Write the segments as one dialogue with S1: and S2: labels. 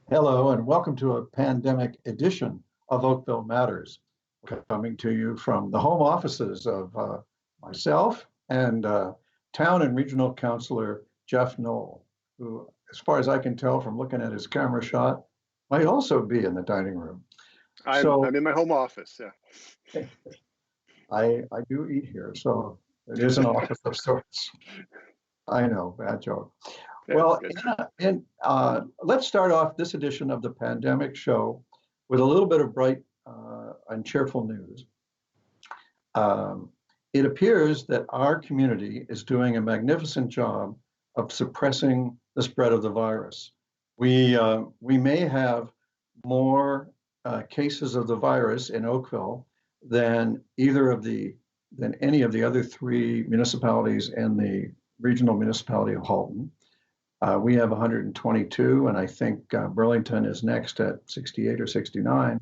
S1: Hello, and welcome to a pandemic edition of Oakville Matters, coming to you from the home offices of myself and Town and Regional Councilor Jeff Knoll, who, as far as I can tell from looking at his camera shot, might also be in the dining room.
S2: I'm in my home office, yeah.
S1: I do eat here, so it is an office of sorts. I know, bad joke. Well, let's start off this edition of the Pandemic Show with a little bit of bright and cheerful news. It appears that our community is doing a magnificent job of suppressing the spread of the virus. We may have more cases of the virus in Oakville than any of the other three municipalities in the regional municipality of Halton. We have 122, and I think Burlington is next at 68 or 69.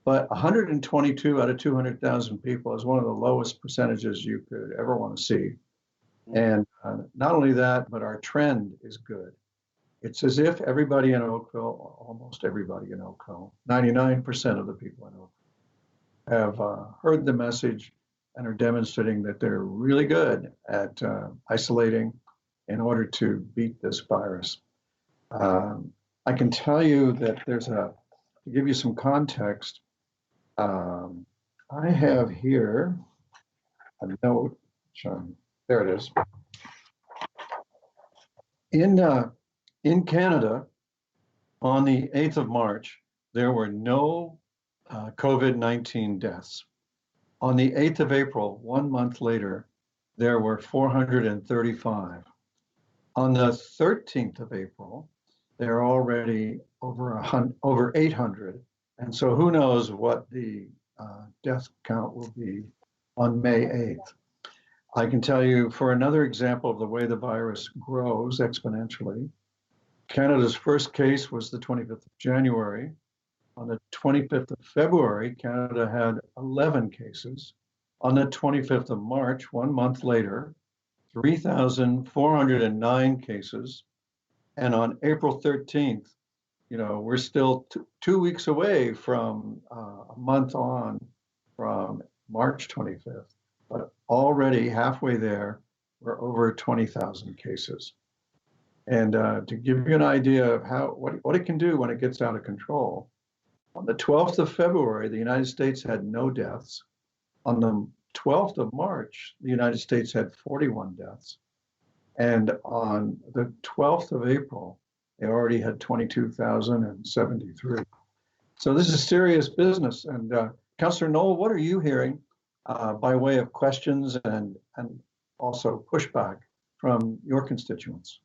S1: But 122 out of 200,000 people is one of the lowest percentages you could ever want to see. And not only that, but our trend is good. It's as if everybody in Oakville, almost everybody in Oakville, 99% of the people in Oakville, have heard the message and are demonstrating that they're really good at isolating in order to beat this virus. I can tell you that to give you some context, I have here a note, there it is. In Canada, on the 8th of March, there were no COVID-19 deaths. On the 8th of April, 1 month later, there were 435. On the 13th of April, they're already over 800. And so who knows what the death count will be on May 8th. I can tell you, for another example of the way the virus grows exponentially, Canada's first case was the 25th of January. On the 25th of February, Canada had 11 cases. On the 25th of March, 1 month later, 3,409 cases. And on April 13th, we're still 2 weeks away from a month on from March 25th. But already halfway there, we're over 20,000 cases. And to give you an idea of what it can do when it gets out of control, on the 12th of February, the United States had no deaths. On the 12th of March, the United States had 41 deaths. And on the 12th of April, they already had 22,073. So this is serious business. And Councillor Knoll, what are you hearing by way of questions and also pushback from your constituents?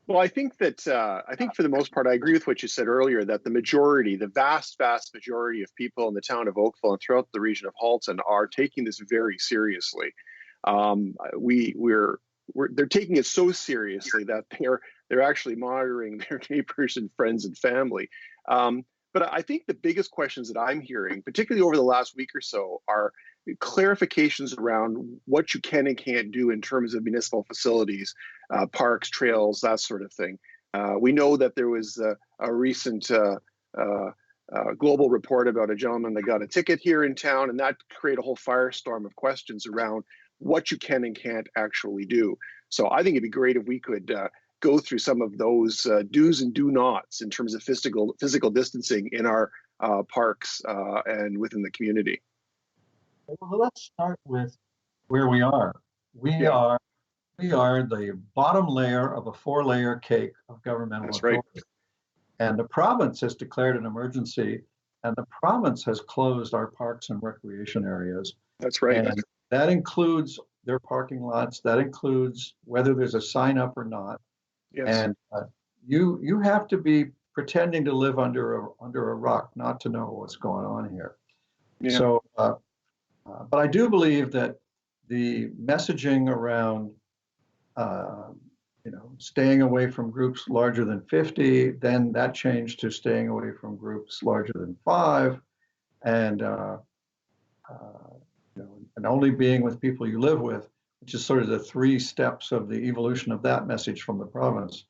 S2: Well, I think that for the most part, I agree with what you said earlier, that the vast majority of people in the town of Oakville and throughout the region of Halton are taking this very seriously. They're taking it so seriously that they're actually monitoring their neighbors and friends and family. But I think the biggest questions that I'm hearing, particularly over the last week or so, are clarifications around what you can and can't do in terms of municipal facilities, parks, trails, that sort of thing. We know that there was a recent global report about a gentleman that got a ticket here in town, and that created a whole firestorm of questions around what you can and can't actually do. So I think it'd be great if we could go through some of those do's and do nots in terms of physical distancing in our parks and within the community.
S1: Well, let's start with where we are. We are the bottom layer of a 4-layer cake of governmental authority. Right. And the province has declared an emergency, and the province has closed our parks and recreation areas.
S2: That's right.
S1: And that includes their parking lots. That includes whether there's a sign up or not. Yes. And you have to be pretending to live under a rock not to know what's going on here. Yeah. So, but I do believe that the messaging around, staying away from groups larger than 50, then that changed to staying away from groups larger than 5, and only being with people you live with, which is sort of the 3 steps of the evolution of that message from the province.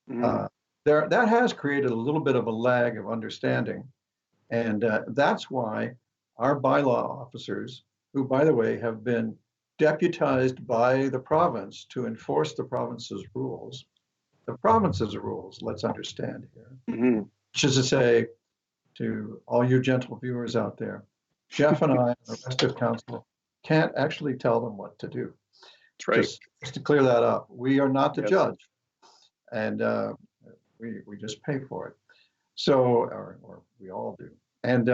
S1: Mm-hmm. that has created a little bit of a lag of understanding. And that's why our bylaw officers, who, by the way, have been deputized by the province to enforce the province's rules, let's understand here,
S2: Mhm.
S1: which is to say, to all you gentle viewers out there, Jeff and I and the rest of council can't actually tell them what to do.
S2: That's right.
S1: Just to clear that up, we are not the
S2: Yes.
S1: judge, and we just pay for it. So, or we all do. And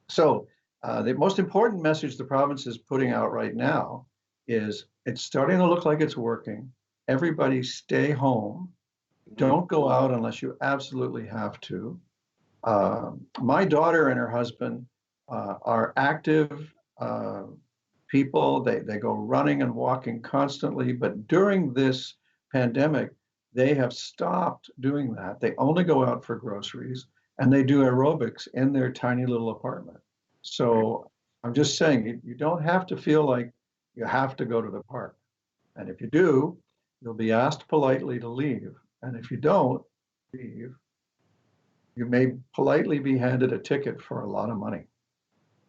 S1: so the most important message the province is putting out right now is it's starting to look like it's working. Everybody stay home. Don't go out unless you absolutely have to. My daughter and her husband are active people. They go running and walking constantly, but during this pandemic, they have stopped doing that. They only go out for groceries and they do aerobics in their tiny little apartment. So I'm just saying, you don't have to feel like you have to go to the park. And if you do, you'll be asked politely to leave. And if you don't leave, you may politely be handed a ticket for a lot of money.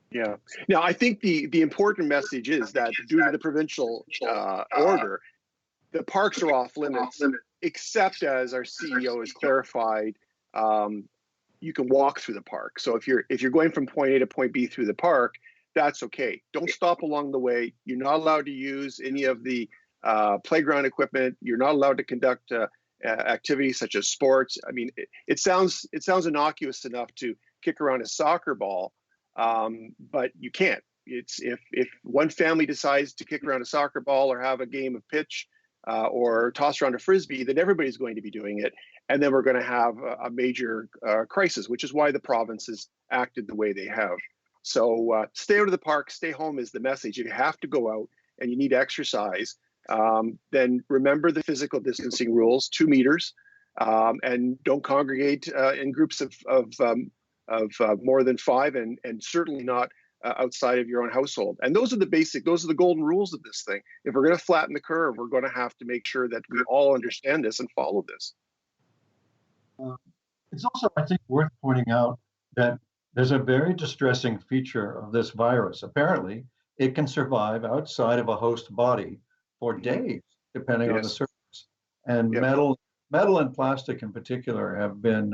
S2: Yeah. Now, I think the important message is that due to the provincial order, the parks are off limits, except as our CEO has clarified, you can walk through the park. So if you're going from point A to point B through the park, that's okay. Don't stop along the way. You're not allowed to use any of the playground equipment. You're not allowed to conduct activities such as sports. I mean, it sounds innocuous enough to kick around a soccer ball, but you can't. It's if one family decides to kick around a soccer ball or have a game of pitch or toss around a frisbee, then everybody's going to be doing it, and then we're going to have a major crisis, which is why the province has acted the way they have. So stay out of the park, stay home is the message. If you have to go out and you need exercise, then remember the physical distancing rules, 2 meters, and don't congregate in groups of more than 5, and certainly not outside of your own household. And those are the golden rules of this thing. If we're going to flatten the curve, we're going to have to make sure that we all understand this and follow this.
S1: It's also, I think, worth pointing out that there's a very distressing feature of this virus. Apparently, it can survive outside of a host body for days, depending on the surface. And metal and plastic in particular have been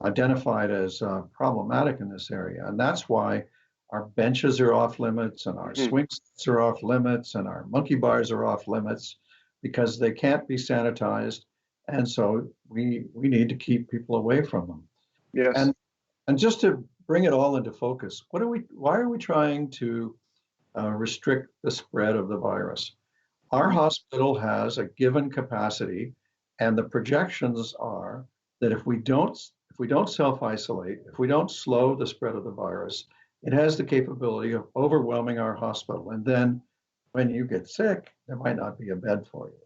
S1: identified as problematic in this area. And that's why our benches are off limits and our swing sets are off limits and our monkey bars are off limits because they can't be sanitized. And so we need to keep people away from them.
S2: Yes.
S1: And just to bring it all into focus, why are we trying to restrict the spread of the virus? Our hospital has a given capacity, and the projections are that if we don't self-isolate, if we don't slow the spread of the virus, it has the capability of overwhelming our hospital. And then when you get sick, there might not be a bed for you.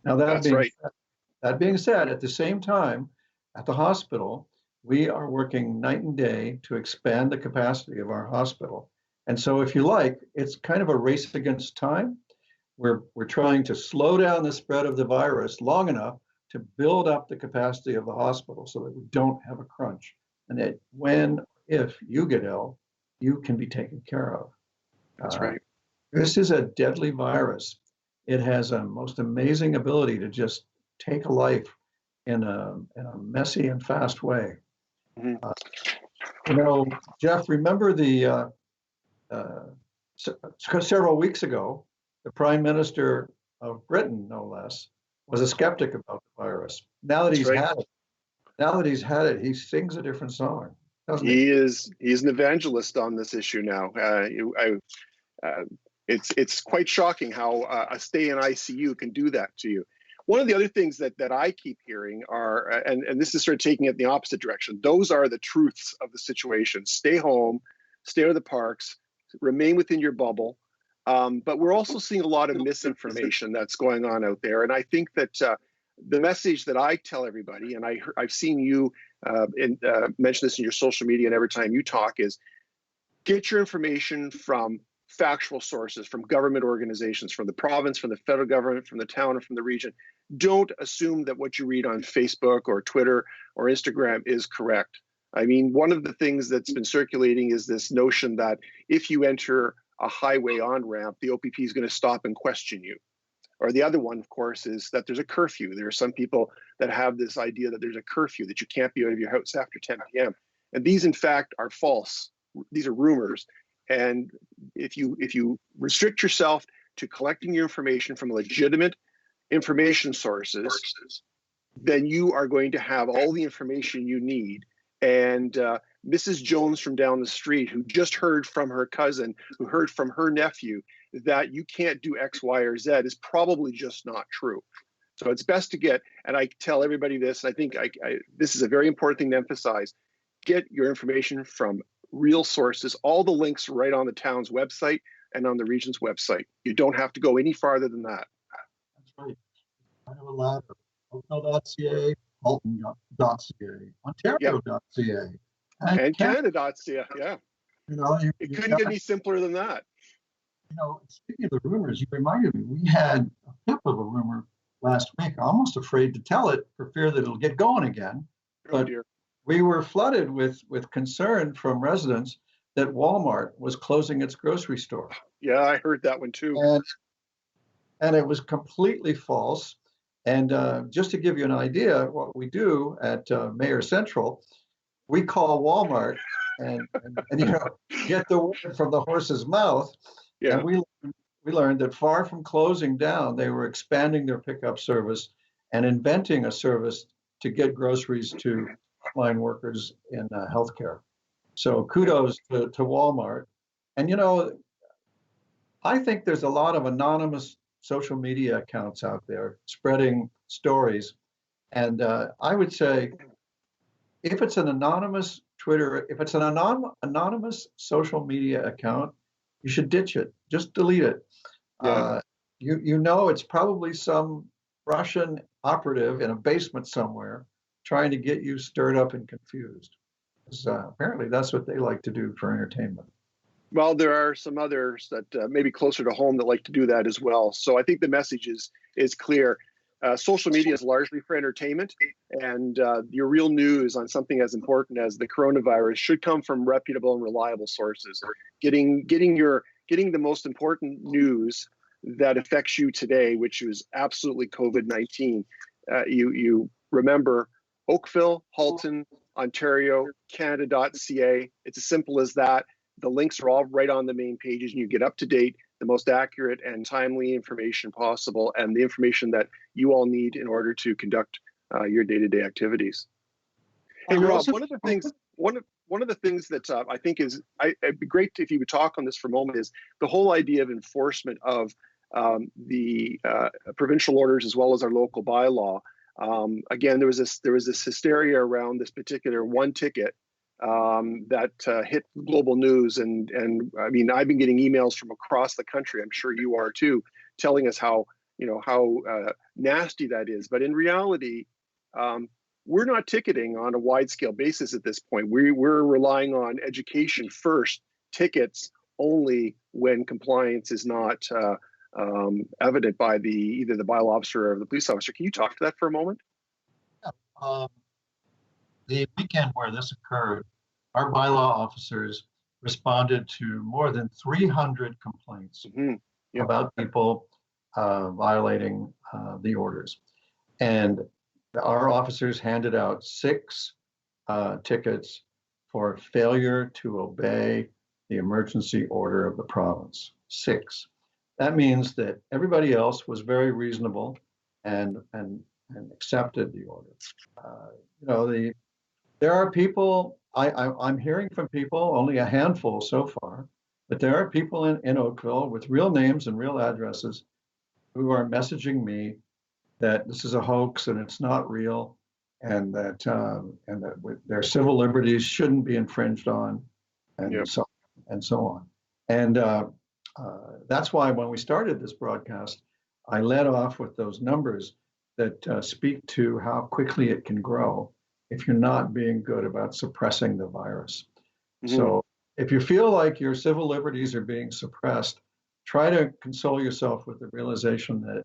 S1: Now, that being said, at the same time, at the hospital, we are working night and day to expand the capacity of our hospital. And so if you like, it's kind of a race against time. We're trying to slow down the spread of the virus long enough to build up the capacity of the hospital so that we don't have a crunch. And that if you get ill, you can be taken care of.
S2: That's right.
S1: This is a deadly virus. It has a most amazing ability to just take a life in a messy and fast way. Jeff, remember several weeks ago, the Prime Minister of Britain, no less, was a skeptic about the virus. Now that he's had it, he sings a different song, doesn't he?
S2: He's an evangelist on this issue now. It's quite shocking how a stay in ICU can do that to you. One of the other things that I keep hearing are, and this is sort of taking it in the opposite direction, those are the truths of the situation. Stay home, stay out of the parks, remain within your bubble. But we're also seeing a lot of misinformation that's going on out there. And I think that the message that I tell everybody, and I've seen you mention this in your social media and every time you talk, is get your information from factual sources from government organizations, from the province, from the federal government, from the town, or from the region. Don't assume that what you read on Facebook or Twitter or Instagram is correct. I mean, one of the things that's been circulating is this notion that if you enter a highway on-ramp, the OPP is going to stop and question you. Or the other one, of course, is that there's a curfew. There are some people that have this idea that there's a curfew, that you can't be out of your house after 10 p.m. And these, in fact, are false. These are rumors. And if you restrict yourself to collecting your information from legitimate information sources, then you are going to have all the information you need. And Mrs. Jones from down the street, who just heard from her cousin, who heard from her nephew that you can't do X, Y, or Z, is probably just not true. So it's best to get, and I tell everybody this, I think this is a very important thing to emphasize, get your information from real sources. All the links are right on the town's website and on the region's website. You don't have to go any farther than that.
S3: That's right. Kind of a ladder. Oakville.ca, Halton.ca, Ontario.ca,
S2: and Canada.ca. Yeah.
S3: You know,
S2: it couldn't get any simpler than that.
S3: You know, speaking of the rumors, you reminded me, we had a tip of a rumor last week. I'm almost afraid to tell it for fear that it'll get going again.
S2: Oh, dear.
S3: We were flooded with concern from residents that Walmart was closing its grocery store.
S2: Yeah, I heard that one too.
S3: And it was completely false. And just to give you an idea, what we do at Mayor Central, we call Walmart and you know, get the word from the horse's mouth.
S2: Yeah.
S3: And we learned that far from closing down, they were expanding their pickup service and inventing a service to get groceries to frontline workers in healthcare. So kudos to Walmart. And you know, I think there's a lot of anonymous social media accounts out there spreading stories. And I would say, if it's an anonymous Twitter, if it's an anonymous social media account, you should ditch it. Just delete it.
S2: Yeah.
S3: You know, it's probably some Russian operative in a basement somewhere trying to get you stirred up and confused. Apparently, that's what they like to do for entertainment.
S2: Well, there are some others that maybe closer to home that like to do that as well. So I think the message is clear. Social media is largely for entertainment, and your real news on something as important as the coronavirus should come from reputable and reliable sources. Getting the most important news that affects you today, which is absolutely COVID-19. You remember Oakville, Halton, Ontario, Canada.ca. It's as simple as that. The links are all right on the main pages, and you get up to date, the most accurate and timely information possible, and the information that you all need in order to conduct your day-to-day activities. Hey, Rob, one of the things that I think it'd be great if you would talk on this for a moment is the whole idea of enforcement of the provincial orders as well as our local bylaw. Again, there was this hysteria around this particular one ticket that hit global news, and I mean, I've been getting emails from across the country, I'm sure you are too, telling us how nasty that is. But in reality, we're not ticketing on a wide scale basis at this point. We're relying on education first, tickets only when compliance is not evident by either the bylaw officer or the police officer. Can you talk to that for a moment?
S3: Yeah. The weekend where this occurred, our bylaw officers responded to more than 300 complaints about people violating the orders. And our officers handed out 6 tickets for failure to obey the emergency order of the province. 6. That means that everybody else was very reasonable and accepted the order. There are people, I'm hearing from people, only a handful so far, but there are people in Oakville with real names and real addresses who are messaging me that this is a hoax and it's not real, and that their civil liberties shouldn't be infringed on, and so on. And that's why when we started this broadcast, I led off with those numbers that speak to how quickly it can grow if you're not being good about suppressing the virus. So
S1: if you feel like your civil liberties are being suppressed, try to console yourself with the realization that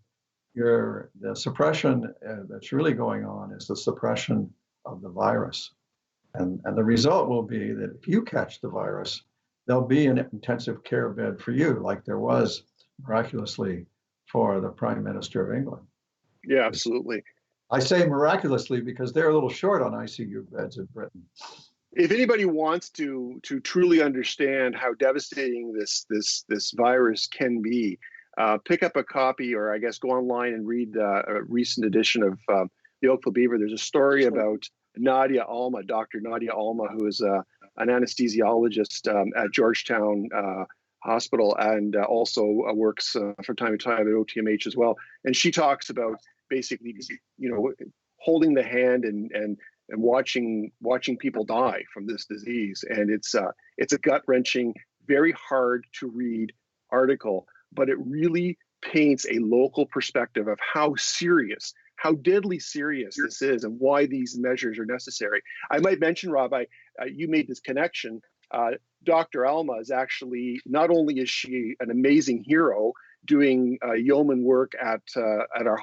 S1: the suppression that's really going on is the suppression of the virus. And the result will be that if you catch the virus, there'll be an intensive care bed for you, like there was miraculously for the Prime Minister of England.
S2: Yeah, absolutely.
S1: I say miraculously because they're a little short on ICU beds in Britain.
S2: If anybody wants to truly understand how devastating this virus can be, pick up a copy, or I guess go online and read a recent edition of the Oakville Beaver. There's a story about Nadia Alma, Dr. Nadia Alma, who is an anesthesiologist at Georgetown Hospital, and also works from time to time at OTMH as well. And she talks about basically, holding the hand and watching people die from this disease. And it's a gut-wrenching, very hard to read article, but it really paints a local perspective of how serious, how deadly serious this is, and why these measures are necessary. I might mention, Rob, you made this connection. Dr. Alma is actually, not only is she an amazing hero doing yeoman work at our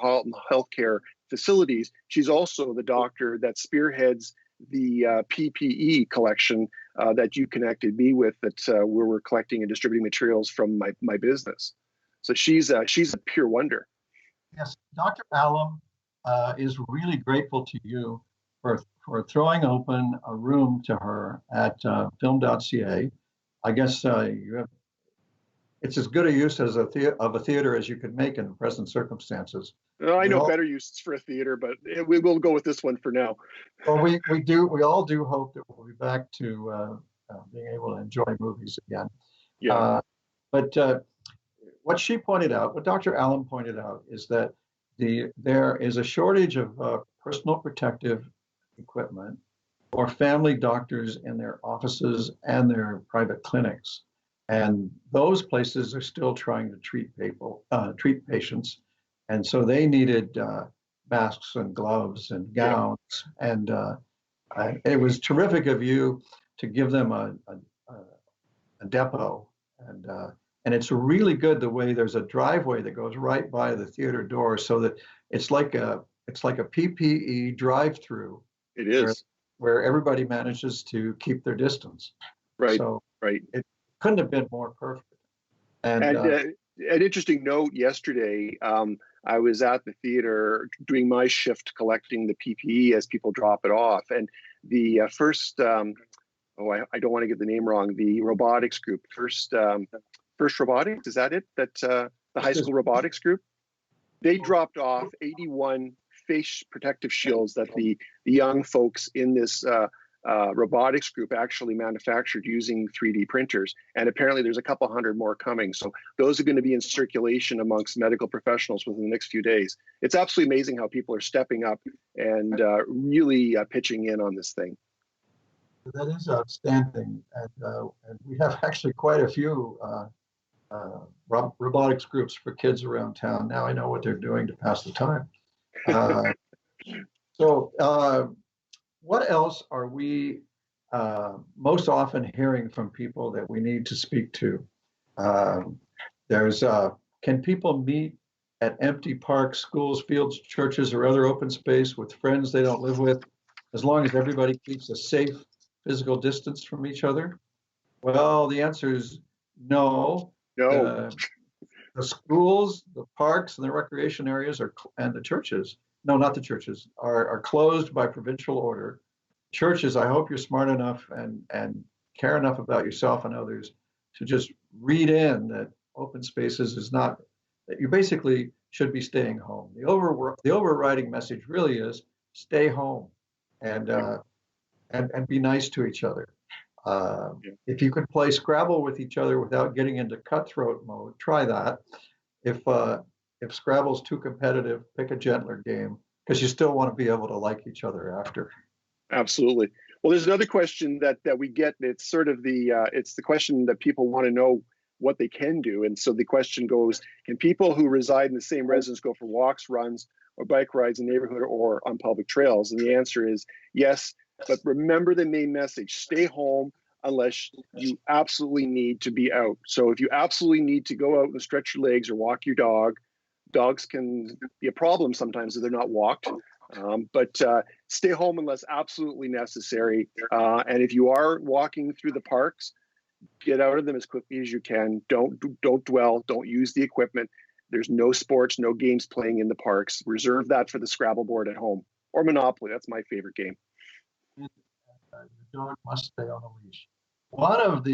S2: healthcare facilities, she's also the doctor that spearheads the PPE collection that you connected me with, that where we're collecting and distributing materials from my business. So she's a pure wonder.
S3: Yes, Dr. Allen is really grateful to you for throwing open a room to her at Film Dossier. I guess it's as good a use as of a theater as you could make in present circumstances.
S2: I know better uses for a theater, but we will go with this one for now.
S1: Well, we all do hope that we'll be back to being able to enjoy movies again.
S2: Yeah.
S1: But what she pointed out, what Dr. Allen pointed out, is that there is a shortage of personal protective equipment for family doctors in their offices and their private clinics. And those places are still trying to treat patients. And so they needed masks and gloves and gowns. Yeah. And it was terrific of you to give them a depot. And it's really good the way there's a driveway that goes right by the theater door, so that it's like a PPE drive-through.
S2: It is.
S1: Where everybody manages to keep their distance.
S2: Right.
S1: So
S2: right.
S1: It couldn't have been more perfect.
S2: And an interesting note yesterday, I was at the theater doing my shift collecting the PPE as people drop it off. And the first, I don't want to get the name wrong, the robotics group, First Robotics, is that it? That the high school robotics group? They dropped off 81 face protective shields that the young folks in this robotics group actually manufactured using 3D printers. And apparently there's a couple hundred more coming. So those are going to be in circulation amongst medical professionals within the next few days. It's absolutely amazing how people are stepping up and really pitching in on this thing.
S3: That is outstanding. And we have actually quite a few robotics groups for kids around town. Now I know what they're doing to pass the time. So what else are we most often hearing from people that we need to speak to? Can people meet at empty parks, schools, fields, churches, or other open space with friends they don't live with, as long as everybody keeps a safe physical distance from each other? Well, the answer is no.
S2: No.
S1: The schools, the parks, and the recreation areas and the churches, no, not the churches, are closed by provincial order. Churches, I hope you're smart enough and care enough about yourself and others to just read in that open spaces is not, that you basically should be staying home. The overriding message really is stay home and be nice to each other. If you can play Scrabble with each other without getting into cutthroat mode, try that. If Scrabble's too competitive, pick a gentler game, because you still want to be able to like each other after.
S2: Absolutely. Well, there's another question that we get. It's sort of it's the question that people want to know what they can do. And so the question goes, can people who reside in the same residence go for walks, runs, or bike rides in the neighborhood or on public trails? And the answer is yes. But remember the main message: stay home, unless you absolutely need to be out. So if you absolutely need to go out and stretch your legs or walk your dog, dogs can be a problem sometimes if they're not walked. But stay home unless absolutely necessary. And if you are walking through the parks, get out of them as quickly as you can. Don't dwell. Don't use the equipment. There's no sports, no games playing in the parks. Reserve that for the Scrabble board at home or Monopoly. That's my favorite game.
S3: Your dog must stay on a leash. One of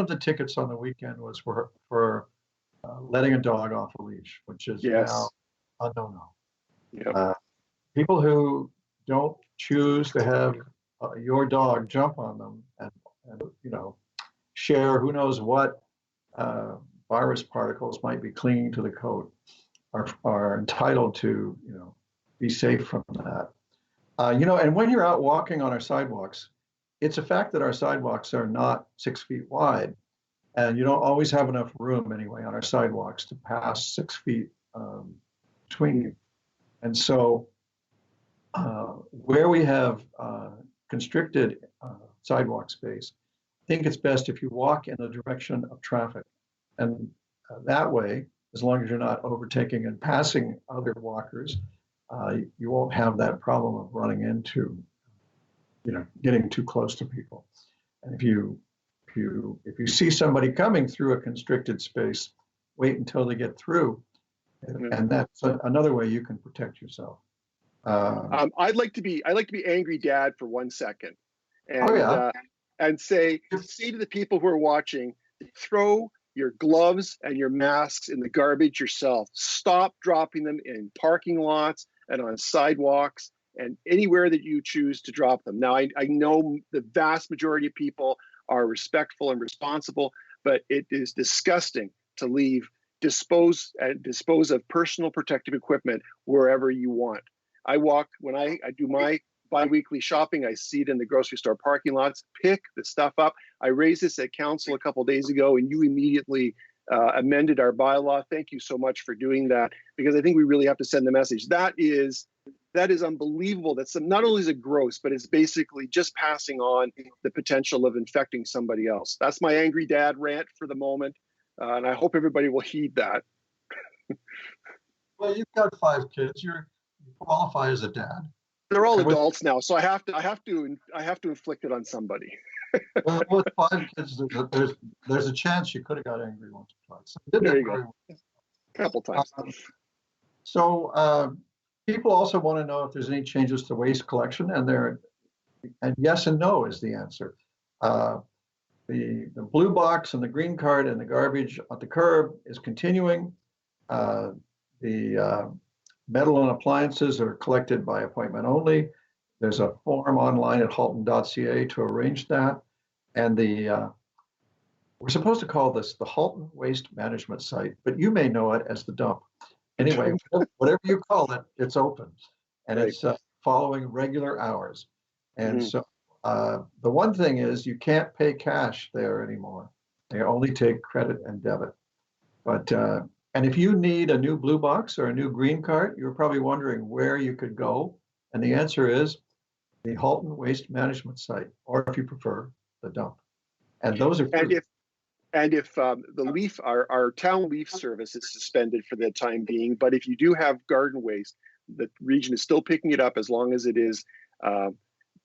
S3: the tickets on the weekend was for letting a dog off a leash, which is now a no-no.
S2: Yep.
S3: People who don't choose to have your dog jump on them and share who knows what virus particles might be clinging to the coat are entitled to be safe from that. And when you're out walking on our sidewalks, it's a fact that our sidewalks are not 6 feet wide, and you don't always have enough room anyway on our sidewalks to pass 6 feet between you. And so where we have constricted sidewalk space, I think it's best if you walk in the direction of traffic. And that way, as long as you're not overtaking and passing other walkers, you won't have that problem of running into, getting too close to people. And if you see somebody coming through a constricted space, wait until they get through, and that's another way you can protect yourself.
S2: I'd like to be angry dad for 1 second, and and say to the people who are watching, throw your gloves and your masks in the garbage yourself. Stop dropping them in parking lots and on sidewalks and anywhere that you choose to drop them. Now, I know the vast majority of people are respectful and responsible, but it is disgusting to dispose of personal protective equipment wherever you want. I walk, when I do my bi-weekly shopping, I see it in the grocery store parking lots, pick the stuff up. I raised this at council a couple of days ago, and you immediately amended our bylaw. Thank you so much for doing that, because I think we really have to send the message. That is unbelievable. That's not only is it gross, but it's basically just passing on the potential of infecting somebody else. That's my angry dad rant for the moment, and I hope everybody will heed that.
S3: Well, you've got 5 kids. You qualify as a dad.
S2: They're all adults now, so I have to inflict it on somebody.
S3: Well, with 5 kids, there's a chance you could have got angry once or twice. So
S2: there you go. A couple times.
S3: People also want to know if there's any changes to waste collection, and yes and no is the answer. The blue box and the green card and the garbage at the curb is continuing. The metal and appliances are collected by appointment only. There's a form online at Dossier to arrange that. And we're supposed to call this the Halton Waste Management Site, but you may know it as the dump. Anyway, whatever you call it, it's open, and it's following regular hours. And so the one thing is you can't pay cash there anymore. They only take credit and debit. But and if you need a new blue box or a new green card, you're probably wondering where you could go. And the answer is the Halton Waste Management Site, or if you prefer, the dump. And those are free.
S2: And if our town leaf service is suspended for the time being, but if you do have garden waste, the region is still picking it up as long as it is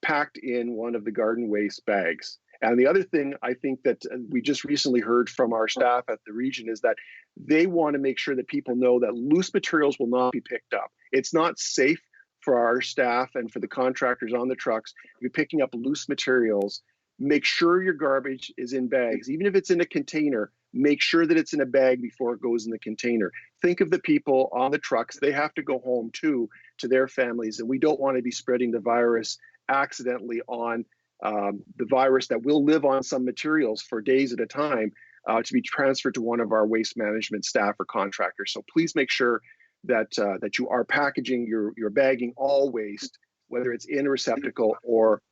S2: packed in one of the garden waste bags. And the other thing I think that we just recently heard from our staff at the region is that they want to make sure that people know that loose materials will not be picked up. It's not safe for our staff and for the contractors on the trucks to be picking up loose materials. Make sure your garbage is in bags. Even if it's in a container, make sure that it's in a bag before it goes in the container. Think of the people on the trucks. They have to go home too, to their families. And we don't want to be spreading the virus accidentally on the virus that will live on some materials for days at a time to be transferred to one of our waste management staff or contractors. So please make sure that you are packaging your bagging all waste, whether it's in a receptacle or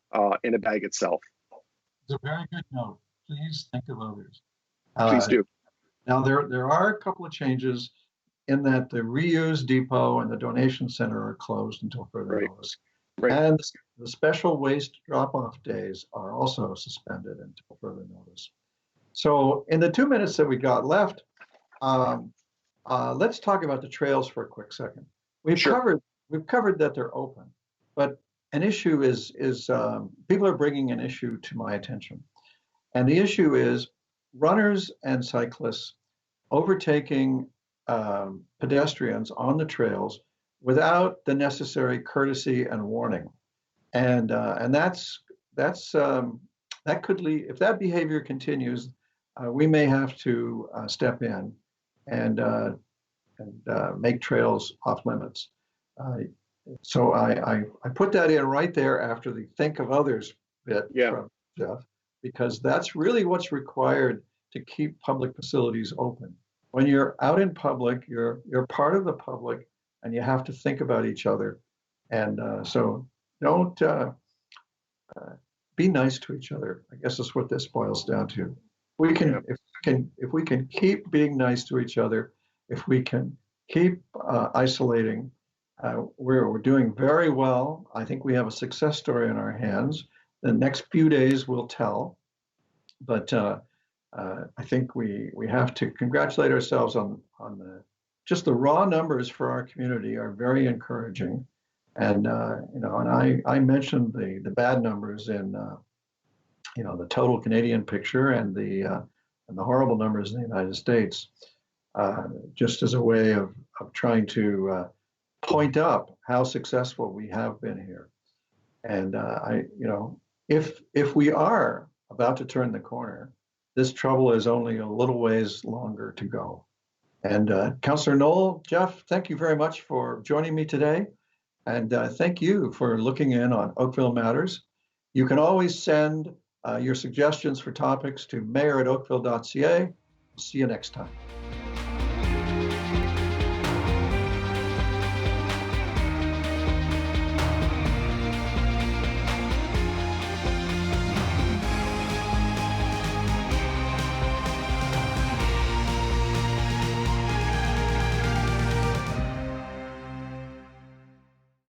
S2: in a bag itself.
S3: It's a very good note. Please think of others.
S2: Please do.
S3: Now, there are a couple of changes in that the reuse depot and the donation center are closed until further notice.
S2: Right.
S1: And the special waste drop-off days are also suspended until further notice. So in the 2 minutes that we got left, let's talk about the trails for a quick second.
S2: Sure.
S1: We've covered that they're open, but an issue is people are bringing an issue to my attention, and the issue is runners and cyclists overtaking pedestrians on the trails without the necessary courtesy and warning, and that could lead, if that behavior continues, we may have to step in and make trails off limits. So I put that in right there after the think of others bit from Jeff, because that's really what's required to keep public facilities open. When you're out in public, you're part of the public, and you have to think about each other. And so don't be nice to each other. I guess that's what this boils down to. If we can keep being nice to each other, if we can keep isolating, we're doing very well. I think we have a success story in our hands. The next few days will tell, but I think we have to congratulate ourselves on just the raw numbers for our community are very encouraging. And and I mentioned the bad numbers in the total Canadian picture and the horrible numbers in the United States, just as a way of trying to point up how successful we have been here. And if we are about to turn the corner, this trouble is only a little ways longer to go. And Councillor Knoll, Jeff, thank you very much for joining me today. And thank you for looking in on Oakville Matters. You can always send your suggestions for topics to mayor@oakville.ca. See you next time.